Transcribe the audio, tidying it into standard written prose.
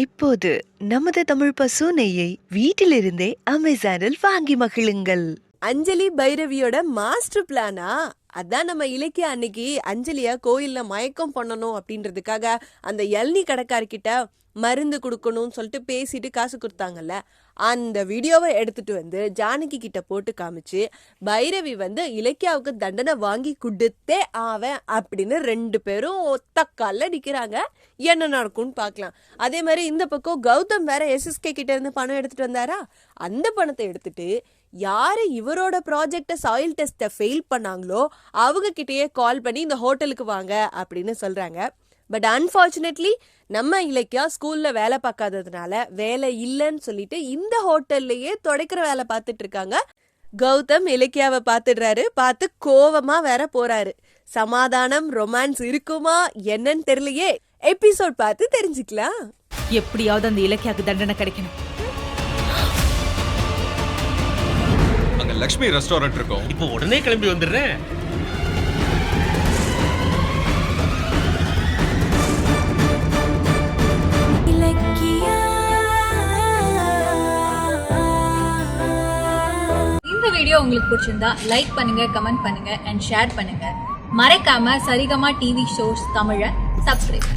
இப்போது நமது தமிழ் பசு நெய்யை வீட்டிலிருந்தே அமேசானில் வாங்கி மகிழுங்கள். அஞ்சலி பைரவியோட மாஸ்டர் பிளானா? அதான் நம்ம இலக்கிய அன்னைக்கு அஞ்சலியா கோயில்ல மயக்கம் பண்ணணும் அப்படின்றதுக்காக அந்த இளநீ கடைக்காரர்கிட்ட மருந்து கொடுக்கணும்னு சொல்லிட்டு பேசிட்டு காசு கொடுத்தாங்கல்ல, அந்த வீடியோவை எடுத்துட்டு வந்து ஜானகி கிட்ட போட்டு காமிச்சு பைரவி இலக்கியாவுக்கு தண்டனை வாங்கி கொடுத்தே ஆவேன் அப்படின்னு 2 பேரும் ஒத்த கால்ல நிக்கிறாங்க. என்ன நடக்கும்னு பார்க்கலாம். அதே மாதிரி இந்த பக்கம் கௌதம் வேற எஸ்எஸ்கே கிட்ட இருந்து பணம் எடுத்துட்டு வந்தாரா, அந்த பணத்தை எடுத்துட்டு யாரு இவரோட ப்ராஜெக்ட சாயில் டெஸ்ட ஃபெயில் பண்ணாங்களோ அவங்க கிட்டயே கால் பண்ணி இந்த ஹோட்டலுக்கு வாங்க அப்படின்னு சொல்றாங்க. பட் அன்பார்ச்சுனேட்லி நம்ம இலக்கியா ஸ்கூல்ல வேலை பார்க்காததுனால வேலை இல்லைன்னு சொல்லிட்டு இந்த ஹோட்டல்லையே துடைக்கிற வேலை பார்த்துட்டு இருக்காங்க. கௌதம் இலக்கியாவை பார்த்துடுறாரு. பார்த்து கோவமா வேற போறாரு. சமாதானம் ரொமான்ஸ் இருக்குமா என்னன்னு தெரியலையே. எபிசோட் பார்த்து தெரிஞ்சுக்கலாம். எப்படியாவது அந்த இலக்கியாவுக்கு தண்டனை கிடைக்கணும். அங்க லக்ஷ்மி ரெஸ்டாரண்ட் இருக்கும். இப்போ உடனே கிளம்பி வந்துடுறேன். இந்த வீடியோ உங்களுக்கு பிடிச்சிருந்தா லைக் பண்ணுங்க, கமெண்ட் பண்ணுங்க அண்ட் ஷேர் பண்ணுங்க. மறக்காம சரிகமா டிவி ஷோஸ் தமிழை சப்ஸ்கிரைப்